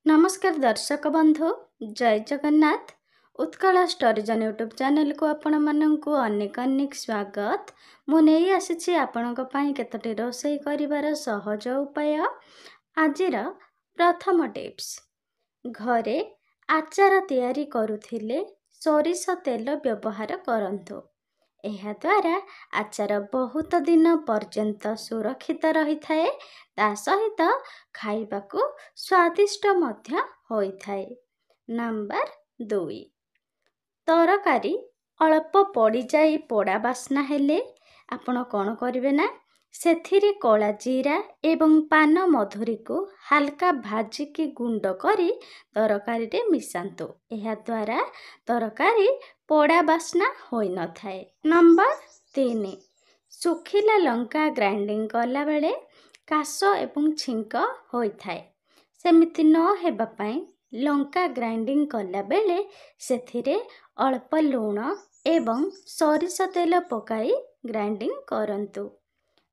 नमस्कार दर्शक बंधु जय जगन्नाथ उत्कल स्टोरीजन यूट्यूब चैनल को आपण माननकु अनेक अनेक स्वागत। मु नहीं आसी आपण केतोटी रोषेई करिवार सहज उपाय। आजिर प्रथम टिप्स, घरे आचार तैयारी करुथिले सोरिष तेल व्यवहार करंतु। ଏହା ଦ୍ୱାରା ଆଚାର ବହୁତ ଦିନ ପର୍ଯ୍ୟନ୍ତ ସୁରକ୍ଷିତ ରହିଥାଏ, ତା ସହିତ ଖାଇବାକୁ ସ୍ୱାଦିଷ୍ଟ ମଧ୍ୟ ହୋଇଥାଏ। ନମ୍ବର 2, ତରକାରୀ ଅଳ୍ପ ପଡ଼ିଯାଇ ପୋଡ଼ା ବାସ୍ନା ହେଲେ ଆପଣ କ'ଣ କରିବେ ନା ସେଥିରେ କଳା ଜିରା ଏବଂ ପାନ ମଧୁରୀକୁ ହାଲକା ଭାଜିକି ଗୁଣ୍ଡ କରି ତରକାରୀରେ ମିଶାନ୍ତୁ। ଏହା ଦ୍ୱାରା ତରକାରୀ ପୋଡ଼ା ବାସ୍ନା ହୋଇନଥାଏ। ନମ୍ବର 3, ଶୁଖିଲା ଲଙ୍କା ଗ୍ରାଇଣ୍ଡିଙ୍ଗ କଲାବେଳେ କାଶ ଏବଂ ଛିଙ୍କ ହୋଇଥାଏ। ସେମିତି ନ ହେବା ପାଇଁ ଲଙ୍କା ଗ୍ରାଇଣ୍ଡିଙ୍ଗ କଲାବେଳେ ସେଥିରେ ଅଳ୍ପ ଲୁଣ ଏବଂ ସୋରିଷ ତେଲ ପକାଇ ଗ୍ରାଇଣ୍ଡିଙ୍ଗ କରନ୍ତୁ।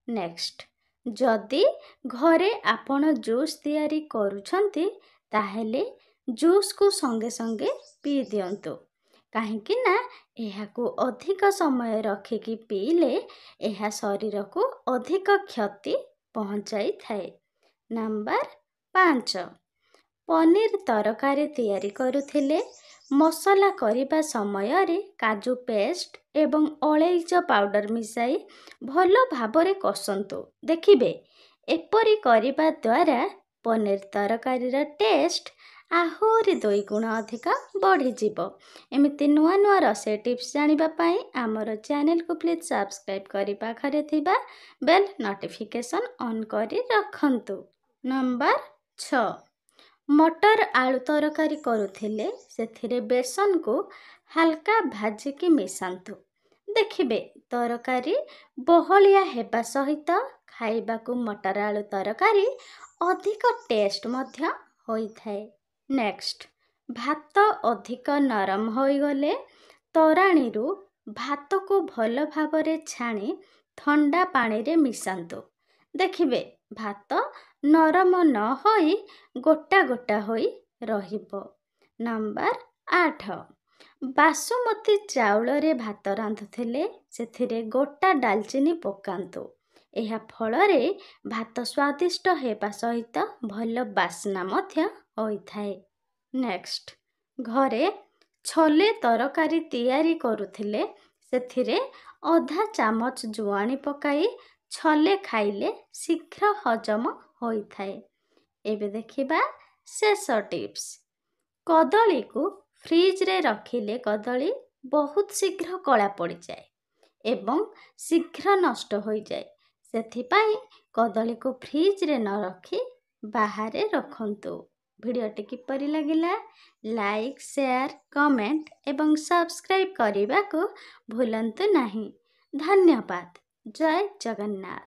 ନେକ୍ସଟ, ଯଦି ଘରେ ଆପଣ ଜୁସ୍ ତିଆରି କରୁଛନ୍ତି ତାହେଲେ ଜୁସ୍କୁ ସଙ୍ଗେ ସଙ୍ଗେ ପିଇ ଦିଅନ୍ତୁ, କାହିଁକି ନା ଏହାକୁ ଅଧିକ ସମୟ ରଖିକି ପିଇଲେ ଏହା ଶରୀରକୁ ଅଧିକ କ୍ଷତି ପହଞ୍ଚାଇଥାଏ। ନମ୍ବର 5, ପନିର ତରକାରୀ ତିଆରି କରୁଥିଲେ ମସଲା କରିବା ସମୟରେ କାଜୁ ପେଷ୍ଟ ଏବଂ ଅଳେଇଚ ପାଉଡର ମିଶାଇ ଭଲ ଭାବରେ କଷନ୍ତୁ। ଦେଖିବେ ଏପରି କରିବା ଦ୍ୱାରା ପନିର ତରକାରୀର ଟେଷ୍ଟ ଆହୁରି 2 ଗୁଣ ଅଧିକ ବଢ଼ିଯିବ। ଏମିତି ନୂଆ ନୂଆ ରୋଷେଇ ଟିପ୍ସ ଜାଣିବା ପାଇଁ ଆମର ଚ୍ୟାନେଲକୁ ପ୍ଲିଜ୍ ସବସ୍କ୍ରାଇବ୍ କରି ପାଖରେ ଥିବା ବେଲ୍ ନୋଟିଫିକେସନ୍ ଅନ୍ କରି ରଖନ୍ତୁ। ନମ୍ବର 6, ମଟର ଆଳୁ ତରକାରୀ କରୁଥିଲେ ସେଥିରେ ବେସନକୁ ହାଲକା ଭାଜିକି ମିଶାନ୍ତୁ। ଦେଖିବେ ତରକାରୀ ବହଳିଆ ହେବା ସହିତ ଖାଇବାକୁ ମଟର ଆଳୁ ତରକାରୀ ଅଧିକ ଟେଷ୍ଟ ମଧ୍ୟ ହୋଇଥାଏ। ନେକ୍ସଟ, ଭାତ ଅଧିକ ନରମ ହୋଇଗଲେ ତୋରାଣୀରୁ ଭାତକୁ ଭଲ ଭାବରେ ଛାଣି ଥଣ୍ଡା ପାଣିରେ ମିଶାନ୍ତୁ। ଦେଖିବେ ଭାତ ନରମ ନ ହୋଇ ଗୋଟା ଗୋଟା ହୋଇ ରହିବ। ନମ୍ବର 8, ବାସୁମତୀ ଚାଉଳରେ ଭାତ ରାନ୍ଧୁଥିଲେ ସେଥିରେ ଗୋଟା ଡାଲଚିନି ପକାନ୍ତୁ। ଏହା ଫଳରେ ଭାତ ସ୍ୱାଦିଷ୍ଟ ହେବା ସହିତ ଭଲ ବାସ୍ନା ମଧ୍ୟ ହୋଇଥାଏ। ନେକ୍ସଟ, ଘରେ ଛୋଲେ ତରକାରୀ ତିଆରି କରୁଥିଲେ ସେଥିରେ ଅଧା ଚାମଚ ଜୁଆଣି ପକାଇ ଛୋଲେ ଖାଇଲେ ଶୀଘ୍ର ହଜମ ହୋଇଥାଏ। ଏବେ ଦେଖିବା ଶେଷ ଟିପ୍ସ, କଦଳୀକୁ ଫ୍ରିଜରେ ରଖିଲେ କଦଳୀ ବହୁତ ଶୀଘ୍ର କଳା ପଡ଼ିଯାଏ ଏବଂ ଶୀଘ୍ର ନଷ୍ଟ ହୋଇଯାଏ। ସେଥିପାଇଁ କଦଳୀକୁ ଫ୍ରିଜରେ ନ ରଖି ବାହାରେ ରଖନ୍ତୁ। ଭିଡ଼ିଓଟି କିପରି ଲାଗିଲା ଲାଇକ୍, ସେୟାର, କମେଣ୍ଟ ଏବଂ ସବସ୍କ୍ରାଇବ୍ କରିବାକୁ ଭୁଲନ୍ତୁ ନାହିଁ। ଧନ୍ୟବାଦ। ଜୟ ଜଗନ୍ନାଥ।